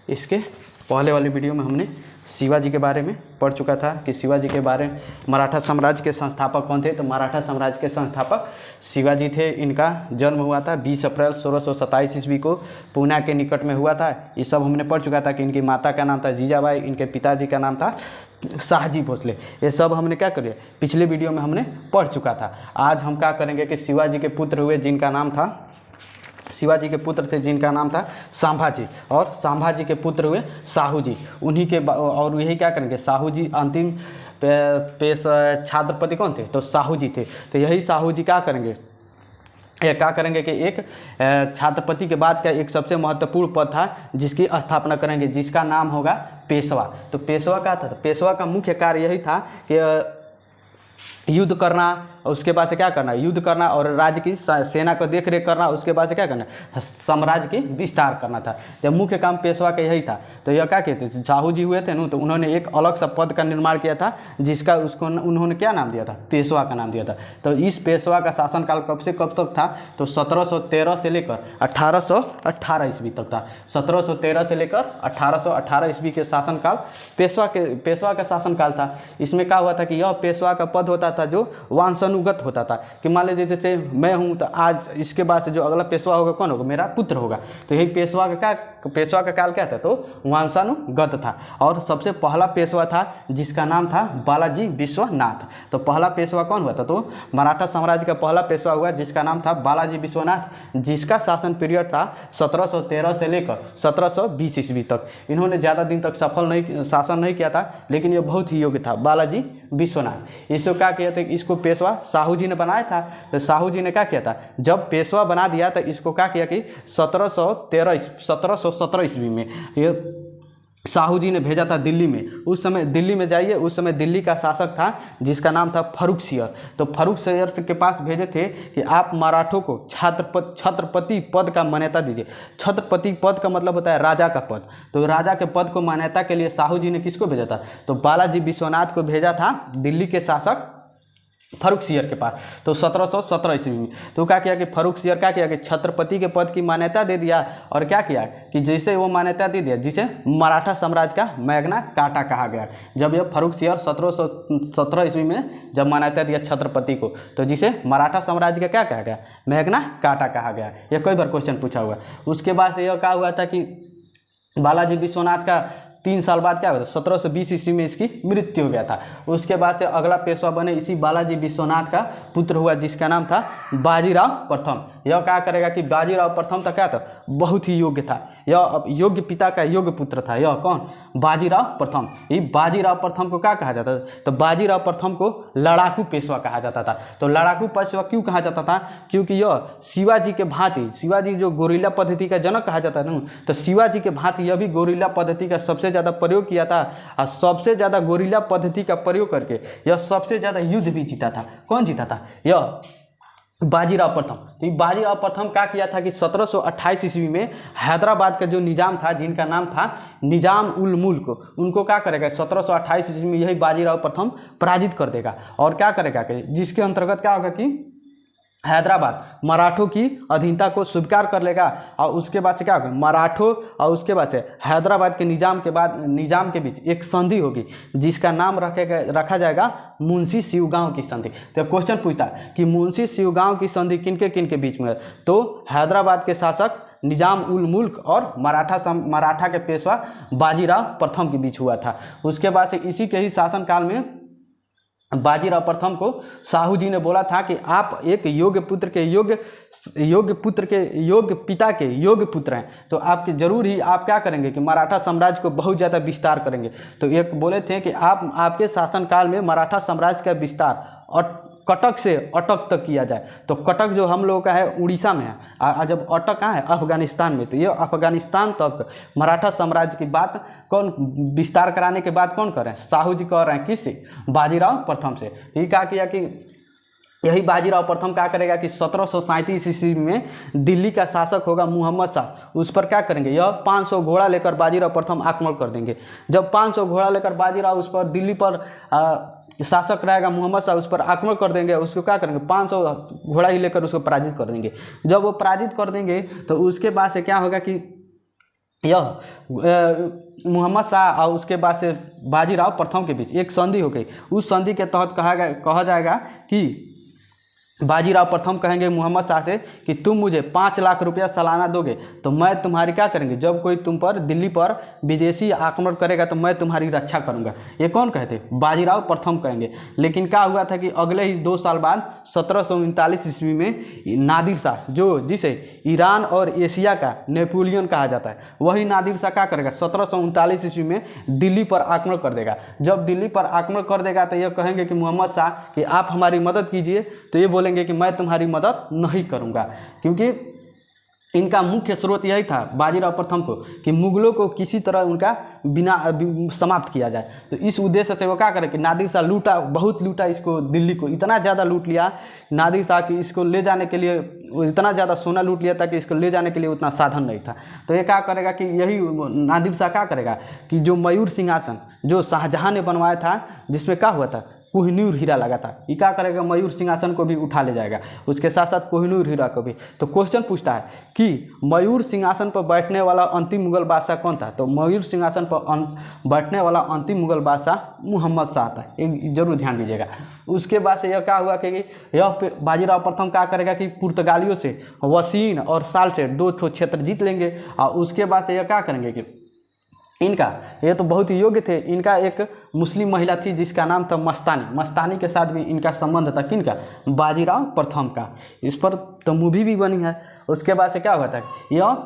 इसके पहले वाली वीडियो में हमने शिवाजी के बारे में पढ़ चुका था कि शिवाजी के बारे में मराठा साम्राज्य के संस्थापक कौन थे। तो मराठा साम्राज्य के संस्थापक शिवाजी थे। इनका जन्म हुआ था 20 अप्रैल 1627 ईस्वी को पूना के निकट में हुआ था। ये सब हमने पढ़ चुका था कि इनकी माता का नाम था जीजाबाई, इनके पिताजी का नाम था शाहजी भोसले। ये सब हमने क्या करिए पिछले वीडियो में हमने पढ़ चुका था। आज हम क्या करेंगे कि शिवाजी के पुत्र हुए जिनका नाम था शिवाजी के पुत्र थे जिनका नाम था संभाजी, और संभाजी के पुत्र हुए साहू जी। उन्हीं के और यही क्या करेंगे साहू जी अंतिम पेश छत्रपति कौन थे तो साहू जी थे। तो यही साहू जी क्या करेंगे क्या करेंगे कि एक छत्रपति के बाद का एक सबसे महत्वपूर्ण पद था जिसकी स्थापना करेंगे, जिसका नाम होगा पेशवा। तो पेशवा का था, पेशवा का मुख्य कार्य यही था कि युद्ध करना, उसके बाद से क्या करना युद्ध करना और राज्य की सेना को देख रेख करना, उसके बाद से क्या करना साम्राज्य की विस्तार करना था। जब मुख्य काम पेशवा का यही था। तो यह क्या कहते थे साहू जी हुए थे ना, तो उन्होंने एक अलग सा पद का निर्माण किया था जिसका उसको उन्होंने क्या नाम दिया था पेशवा का नाम दिया था। तो इस पेशवा का शासनकाल कब से कब तक था तो 1713 से लेकर 1818 ईस्वी तक था। 1713 से लेकर 1818 ईस्वी के शासनकाल पेशवा का शासनकाल था। इसमें क्या हुआ था कि यह पेशवा का पद होता था जो वंशानुगत होता था कि मान लीजिए जैसे मैं हूँ तो आज इसके बाद से जो अगला पेशवा होगा कौन होगा मेरा पुत्र होगा। तो यही पेशवा का काल क्या था तो वंशानुगत था। और सबसे पहला पेशवा था जिसका नाम था बालाजी विश्वनाथ। तो पहला पेशवा कौन हुआ था तो मराठा साम्राज्य का पहला पेशवा हुआ जिसका नाम था बालाजी विश्वनाथ, जिसका शासन पीरियड था 1713 से लेकर 1720 ईस्वी तक। इन्होंने ज़्यादा दिन तक शासन नहीं किया था, लेकिन ये बहुत ही योग्य था बालाजी विश्वनाथ। इसको क्या किया था इसको पेशवा साहू जी ने बनाया था। तो साहू जी ने क्या किया था जब पेशवा बना दिया तो इसको क्या किया कि 1717 ईस्वी में ये साहू जी ने भेजा था दिल्ली में। उस समय दिल्ली में जाइए, उस समय दिल्ली का शासक था जिसका नाम था फर्रुखसियर। तो फर्रुखसियर के पास भेजे थे कि आप मराठों को छत्रपति पद का मान्यता दीजिए। छत्रपति पद का मतलब होता है राजा का पद। तो राजा के पद को मान्यता के लिए साहू जी ने किसको भेजा था तो बालाजी विश्वनाथ को भेजा था दिल्ली के शासक फर्रुखसियर के पास। तो 1717 ईस्वी में तो क्या किया कि फर्रुखसियर क्या किया कि छत्रपति के पद की मान्यता दे दिया। और क्या किया कि जिसे वो मान्यता दे दिया जिसे मराठा साम्राज्य का मैग्ना कार्टा कहा गया। जब यह फर्रुखसियर 1717 ईस्वी में जब मान्यता दिया छत्रपति को, तो जिसे मराठा साम्राज्य का क्या कहा गया मैग्ना कार्टा कहा गया। यह कई बार क्वेश्चन पूछा हुआ। उसके बाद से यह क्या हुआ था कि बालाजी विश्वनाथ का 3 साल बाद क्या हुआ था 1720 ईस्वी में इसकी मृत्यु हो गया था। उसके बाद से अगला पेशवा बने इसी बालाजी विश्वनाथ का पुत्र हुआ जिसका नाम था बाजीराव प्रथम। यह क्या करेगा कि बाजीराव प्रथम था क्या था बहुत ही योग्य था। यह योग्य पिता का योग्य पुत्र था। यह कौन बाजीराव प्रथम। ये बाजीराव प्रथम को क्या कहा जाता था तो बाजीराव प्रथम को लड़ाकू पेशवा कहा जाता था। तो लड़ाकू पेशवा क्यों कहा जाता था क्योंकि यह शिवाजी के भांति, शिवाजी जो गोरिल्ला पद्धति का जनक कहा जाता है ना, तो शिवाजी के भांति यह भी गोरिल्ला पद्धति का सबसे ज़्यादा प्रयोग किया था। और सबसे ज़्यादा गोरिल्ला पद्धति का प्रयोग करके यह सबसे ज़्यादा युद्ध भी जीता था। कौन जीता था यह बाजीराव प्रथम। तो बाजीराव प्रथम क्या किया था कि 1728 ईस्वी में हैदराबाद का जो निजाम था जिनका नाम था निजाम उल मुल्क, उनको क्या करेगा 1728 ईस्वी में यही बाजीराव प्रथम पराजित कर देगा। और क्या करेगा कि जिसके अंतर्गत क्या होगा कि हैदराबाद मराठों की अधीनता को स्वीकार कर लेगा। और उसके बाद से क्या होगा मराठों और उसके बाद से हैदराबाद के निजाम के बीच एक संधि होगी जिसका नाम रखा जाएगा मुंशी शिवगांव की संधि। तो क्वेश्चन पूछता है कि मुंशी शिवगांव की संधि किन के बीच में है तो हैदराबाद के शासक निजाम उल मुल्क और मराठा के पेशवा बाजीराव प्रथम के बीच हुआ था। उसके बाद से इसी के ही शासनकाल में बाजीराव प्रथम को साहू जी ने बोला था कि आप एक योग्य पिता के योग्य पुत्र हैं, तो आपके जरूर ही आप क्या करेंगे कि मराठा साम्राज्य को बहुत ज़्यादा विस्तार करेंगे। तो एक बोले थे कि आपके शासनकाल में मराठा साम्राज्य का विस्तार और कटक से अटक तक किया जाए। तो कटक जो हम लोगों का है उड़ीसा में है, जब अटक कहाँ है अफगानिस्तान में। तो ये अफगानिस्तान तक मराठा साम्राज्य की बात कौन विस्तार कराने के बाद कौन कर रहे हैं साहू जी कर रहे हैं किससे बाजीराव प्रथम से। तो ये क्या किया कि यही बाजीराव प्रथम क्या करेगा कि 1737 ईस्वी में दिल्ली का शासक होगा मुहम्मद शाह, उस पर क्या करेंगे यह 500 घोड़ा लेकर बाजीराव प्रथम आक्रमण कर देंगे। जब 500 घोड़ा लेकर बाजीराव उस पर दिल्ली पर शासक रहेगा मुहम्मद शाह उस पर आक्रमण कर देंगे। उसको क्या करेंगे 500 घोड़ा ही लेकर उसको पराजित कर देंगे। जब वो पराजित कर देंगे तो उसके बाद से क्या होगा कि यह मोहम्मद शाह और उसके बाद से बाजीराव प्रथम के बीच एक संधि हो गई। उस संधि के तहत कहा जाएगा कि बाजीराव प्रथम कहेंगे मोहम्मद शाह से कि तुम मुझे 5 लाख रुपया सालाना दोगे तो मैं तुम्हारी क्या करेंगे, जब कोई तुम पर दिल्ली पर विदेशी आक्रमण करेगा तो मैं तुम्हारी रक्षा करूंगा। ये कौन कहते? बाजीराव प्रथम कहेंगे। लेकिन क्या हुआ था कि अगले ही 2 साल बाद 1739 ईस्वी में नादिर शाह, जिसे ईरान और एशिया का नेपोलियन कहा जाता है, वही नादिर शाह क्या करेगा 1739 ईस्वी में दिल्ली पर आक्रमण कर देगा। जब दिल्ली पर आक्रमण कर देगा तो यह कहेंगे कि मोहम्मद शाह कि आप हमारी मदद कीजिए, तो ये बोलेंगे कि मैं तुम्हारी मदद नहीं करूंगा, क्योंकि इनका मुख्य स्रोत यही था बाजीराव प्रथम को कि मुगलों को किसी तरह उनका बिना समाप्त किया जाए। तो इस उद्देश्य से वो क्या करे कि नादिर शाह बहुत लूटा इसको, दिल्ली को इतना ज़्यादा लूट लिया नादिर शाह कि इसको ले जाने के लिए इतना ज़्यादा सोना लूट लिया था कि इसको ले जाने के लिए उतना साधन नहीं था। तो ये क्या करेगा कि यही नादिर शाह क्या करेगा कि जो मयूर सिंहासन जो शाहजहां ने बनवाया था, जिसमें क्या हुआ था कोहिनूर हीरा लगा था, ये क्या करेगा मयूर सिंहासन को भी उठा ले जाएगा, उसके साथ साथ कोहिनूर हीरा को भी। तो क्वेश्चन पूछता है कि मयूर सिंहासन पर बैठने वाला अंतिम मुगल बादशाह कौन था? तो मयूर सिंहासन पर बैठने वाला अंतिम मुगल बादशाह मोहम्मद शाह था, एक जरूर ध्यान दीजिएगा। उसके बाद से यह क्या हुआ कि यह बाजीराव प्रथम क्या करेगा कि पुर्तगालियों से वसीन और साल से 2 क्षेत्र जीत लेंगे। और उसके बाद से यह क्या करेंगे कि इनका ये तो बहुत ही योग्य थे, इनका एक मुस्लिम महिला थी जिसका नाम था मस्तानी के साथ भी इनका संबंध था। किनका? बाजीराव प्रथम का। इस पर तो मूवी भी बनी है। उसके बाद से क्या हुआ था, यह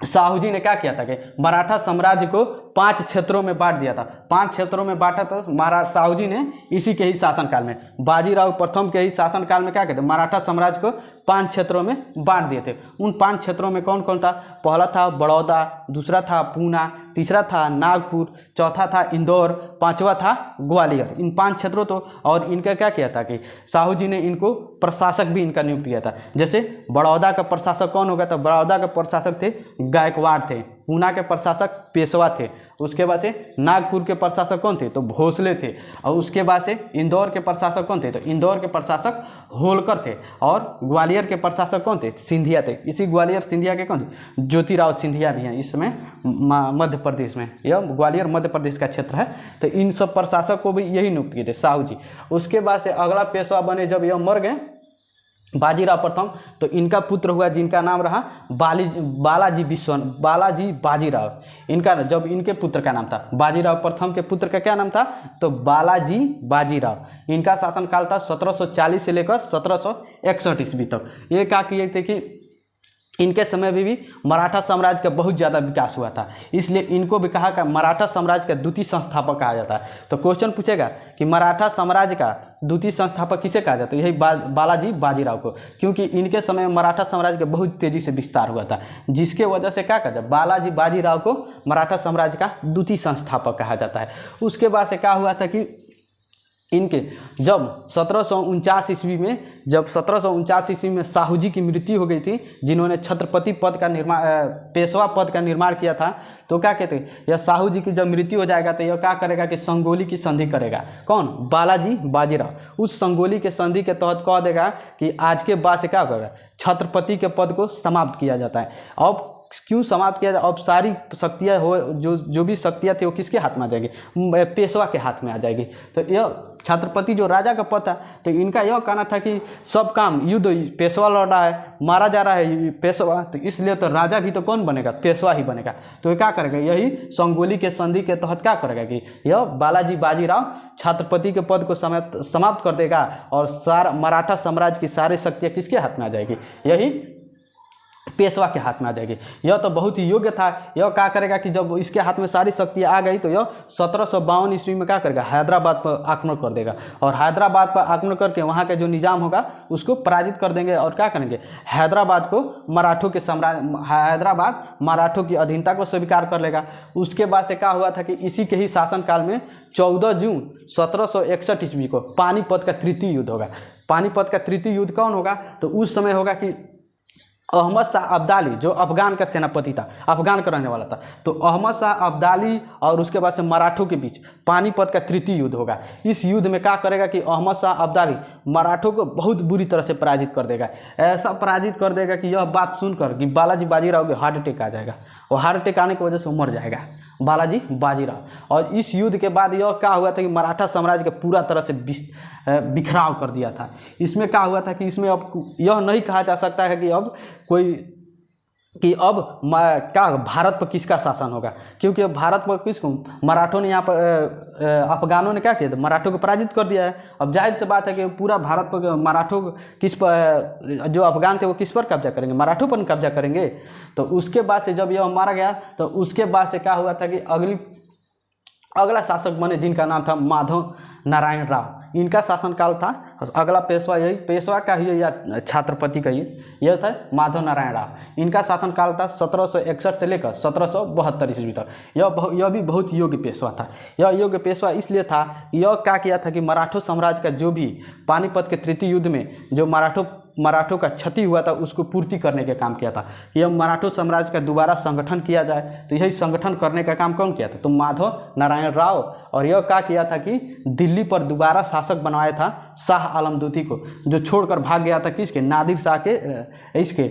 शाहू जी ने क्या किया था कि मराठा साम्राज्य को 5 क्षेत्रों में बांट दिया था। 5 क्षेत्रों में बांटा था शाहू जी ने इसी के ही शासनकाल में, बाजीराव प्रथम के ही शासनकाल में क्या कहते मराठा साम्राज्य को 5 क्षेत्रों में बांट दिए थे। उन 5 क्षेत्रों में कौन कौन था? पहला था बड़ौदा, दूसरा था पूना, तीसरा था नागपुर, चौथा था इंदौर, 5वां था ग्वालियर। इन 5 क्षेत्रों तो और इनका क्या किया था कि शाहू जी ने इनको प्रशासक भी इनका नियुक्त किया था। जैसे बड़ौदा का प्रशासक कौन होगा? तो बड़ौदा के प्रशासक थे गायकवाड़ थे। पूना के प्रशासक पेशवा थे। उसके बाद से नागपुर के प्रशासक कौन थे? तो भोसले थे। और उसके बाद से इंदौर के प्रशासक कौन थे? तो इंदौर के प्रशासक होलकर थे। और ग्वालियर के प्रशासक कौन थे? सिंधिया थे। इसी ग्वालियर सिंधिया के कौन थे? ज्योतिराव सिंधिया भी हैं इस समय मध्य प्रदेश में। यह ग्वालियर मध्य प्रदेश का क्षेत्र है। तो इन सब प्रशासक को भी यही नियुक्त किए थे शाहू जी। उसके बाद से अगला पेशवा बने जब यह मर गए बाजीराव प्रथम, तो इनका पुत्र हुआ जिनका नाम रहा बालाजी बाजीराव। इनका जब इनके पुत्र का नाम था बाजीराव प्रथम के पुत्र का क्या नाम था? तो बालाजी बाजीराव। इनका शासनकाल था 1740 से लेकर 1761 ईस्वी तक। ये क्या किए थे कि इनके समय में भी मराठा साम्राज्य का बहुत ज़्यादा विकास हुआ था, इसलिए इनको भी कहा कि मराठा साम्राज्य का द्वितीय संस्थापक कहा जाता है। तो क्वेश्चन पूछेगा कि मराठा साम्राज्य का द्वितीय संस्थापक किसे कहा जाता है? यही बालाजी बाजीराव को, क्योंकि इनके समय में मराठा साम्राज्य का बहुत तेज़ी से विस्तार हुआ था, जिसके वजह से क्या कहते हैं बालाजी बाजीराव को मराठा साम्राज्य का द्वितीय संस्थापक कहा जाता है। उसके बाद से क्या हुआ था कि इनके जब 1749 ईस्वी में शाहू जी की मृत्यु हो गई थी, जिन्होंने छत्रपति पद का निर्माण पेशवा पद का निर्माण किया था, तो क्या कहते हैं यह शाहू जी की जब मृत्यु हो जाएगा तो यह क्या करेगा कि संगोली की संधि करेगा। कौन? बालाजी बाजीराव। उस संगोली के संधि के तहत कह देगा कि आज के बाद से क्या होगा छत्रपति के पद को समाप्त किया जाता है। अब क्यों समाप्त किया जाए? अब सारी शक्तियाँ हो जो भी शक्तियाँ थी वो किसके हाथ में आ जाएगी? पेशवा के हाथ में आ जाएगी। तो यह छत्रपति जो राजा का पद था, तो इनका यह कहना था कि सब काम युद्ध पेशवा लड़ रहा है, मारा जा रहा है पेशवा, तो इसलिए तो राजा भी तो कौन बनेगा? पेशवा ही बनेगा। तो ये क्या करेगा? यही संगोली के संधि के तहत क्या करेगा कि यह बालाजी बाजीराव छत्रपति के पद को समाप्त कर देगा और सारा मराठा साम्राज्य की सारी शक्तियाँ किसके हाथ में आ जाएगी? यही पेशवा के हाथ में आ जाएगी। यह तो बहुत ही योग्य था। यह क्या करेगा कि जब इसके हाथ में सारी शक्तियाँ आ गई तो यह 1752 ईस्वी में क्या करेगा? हैदराबाद पर आक्रमण कर देगा। और हैदराबाद पर आक्रमण करके वहाँ का जो निज़ाम होगा उसको पराजित कर देंगे और क्या करेंगे हैदराबाद को हैदराबाद मराठों की अधीनता को स्वीकार कर लेगा। उसके बाद से क्या हुआ था कि इसी के ही शासनकाल में 14 जून 1761 ईस्वी को पानीपत का तृतीय युद्ध होगा। पानीपत का तृतीय युद्ध कौन होगा? तो उस समय होगा कि अहमद शाह अब्दाली जो अफगान का सेनापति था, अफगान का रहने वाला था, तो अहमद शाह अब्दाली और उसके बाद से मराठों के बीच पानीपत का तृतीय युद्ध होगा। इस युद्ध में क्या करेगा कि अहमद शाह अब्दाली मराठों को बहुत बुरी तरह से पराजित कर देगा। ऐसा पराजित कर देगा कि यह बात सुनकर कि बालाजी बाजीराव को हार्ट अटैक आ जाएगा, और हार्ट अटैक आने की वजह से वो मर जाएगा बालाजी बाजीराव। और इस युद्ध के बाद यह क्या हुआ था कि मराठा साम्राज्य का पूरा तरह से बिखराव कर दिया था। इसमें क्या हुआ था कि इसमें अब यह नहीं कहा जा सकता है कि अब क्या भारत पर किसका शासन होगा, क्योंकि अब भारत पर किसको मराठों ने यहाँ पर अफगानों ने क्या किया था, मराठों को पराजित कर दिया है। अब जाहिर सी बात है कि पूरा भारत पर मराठों किस पर, जो अफगान थे वो किस पर कब्जा करेंगे, मराठों पर कब्जा करेंगे। तो उसके बाद से जब यह मारा गया तो उसके बाद से क्या हुआ था कि अगला शासक बने जिनका नाम था माधव नारायण राव। इनका शासनकाल था, अगला पेशवा यही पेशवा का ही या छत्रपति का यह था माधव नारायण राव। इनका शासनकाल था 1761 से लेकर 1772 ईस्वी तक। यह भी बहुत योग्य पेशवा था। यह योग्य पेशवा इसलिए था, यह क्या किया था कि मराठों साम्राज्य का जो भी पानीपत के तृतीय युद्ध में जो मराठों का क्षति हुआ था उसको पूर्ति करने का काम किया था। यह मराठों साम्राज्य का दोबारा संगठन किया जाए, तो यही संगठन करने का काम कौन किया था, तो माधव नारायण राव। और यह क्या किया था कि दिल्ली पर दोबारा शासक बनवाया था शाह आलम द्वितीय को, जो छोड़कर भाग गया था किसके, नादिर शाह के इसके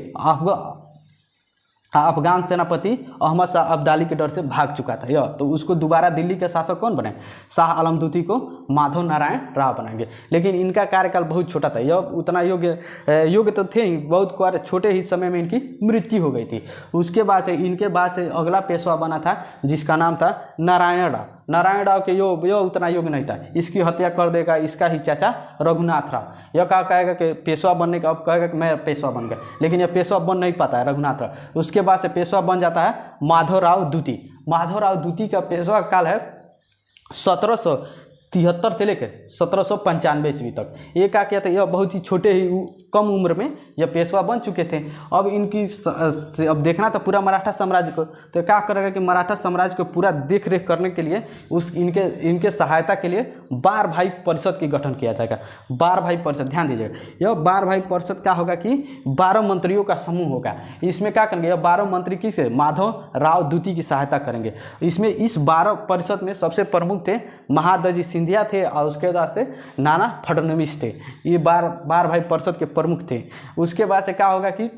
अफगान सेनापति अहमद शाह अब्दाली के डर से भाग चुका था यह। तो उसको दोबारा दिल्ली के शासक कौन बने, शाह आलम द्वितीय को माधव नारायण राव बनाएंगे। लेकिन इनका कार्यकाल बहुत छोटा था, यह उतना योग्य तो थे ही, बहुत छोटे ही समय में इनकी मृत्यु हो गई थी। उसके बाद से इनके बाद से अगला पेशवा बना था जिसका नाम था नारायण राव। नारायण राव के यह उतना योग्य नहीं था, इसकी हत्या कर देगा इसका ही चाचा रघुनाथ राव। यह क्या कहेगा कि पेशवा बनने का, अब कहेगा कि मैं पेशवा बन गया, लेकिन यह पेशवा बन नहीं पाता है रघुनाथ राव। उसके बाद से पेशवा बन जाता है माधवराव द्वितीय। माधवराव द्वितीय का पेशवा काल है 1773 से लेकर 1795 ईस्वी तक। ये क्या किया था, यह बहुत ही छोटे ही कम उम्र में यह पेशवा बन चुके थे। अब अब देखना था पूरा मराठा साम्राज्य को, तो क्या करेगा कि मराठा साम्राज्य को पूरा देख रेख करने के लिए इनके सहायता के लिए 12 भाई परिषद की गठन किया जाएगा। 12 भाई परिषद, ध्यान दीजिएगा, यह 12 भाई परिषद क्या होगा कि 12 मंत्रियों का समूह होगा। इसमें क्या करेंगे, यह 12 मंत्री किसके, माधव राव द्वितीय की सहायता करेंगे। इसमें इस 12 परिषद में सबसे प्रमुख थे महादजी सिंधिया थे, और उसके बाद से नाना फडणवीस थे। ये 12 भाई परिषद के प्रमुख थे। उसके बाद से क्या होगा कि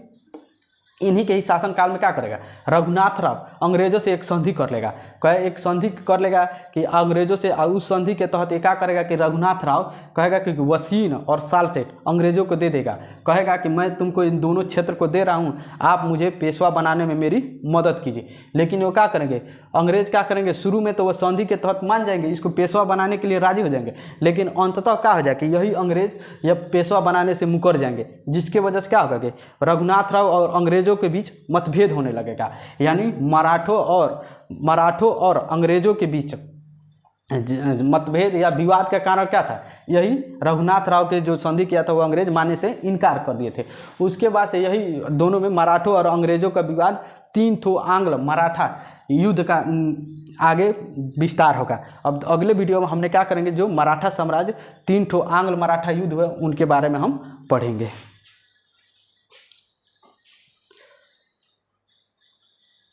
इन्हीं के ही शासनकाल में क्या करेगा, रघुनाथ राव अंग्रेजों से एक संधि कर लेगा। एक संधि कर लेगा कि अंग्रेजों से, उस संधि के तहत क्या करेगा कि रघुनाथ राव कहेगा कि वसीन और सालसेट अंग्रेजों को दे देगा। कहेगा कि मैं तुमको इन दोनों क्षेत्र को दे रहा हूँ, आप मुझे पेशवा बनाने में मेरी मदद कीजिए। लेकिन वो क्या करेंगे, अंग्रेज क्या करेंगे, शुरू में तो वह संधि के तहत मान जाएंगे, इसको पेशवा बनाने के लिए राजी हो जाएंगे। लेकिन अंततः क्या हो जाए कि यही अंग्रेज या पेशवा बनाने से मुकर जाएंगे, जिसके वजह से क्या होगा कि रघुनाथ राव और अंग्रेजों के बीच मतभेद होने लगेगा। यानी मराठों और अंग्रेजों के बीच मतभेद या विवाद का कारण क्या था, यही रघुनाथ राव के जो संधि किया था वो अंग्रेज मानने से इनकार कर दिए थे। उसके बाद से यही दोनों में मराठों और अंग्रेजों का विवाद 3 ठो आंग्ल मराठा युद्ध का आगे विस्तार होगा। अब अगले वीडियो में हमने क्या करेंगे, जो मराठा साम्राज्य 3 ठो आंग्ल मराठा युद्ध हुए उनके बारे में हम पढ़ेंगे।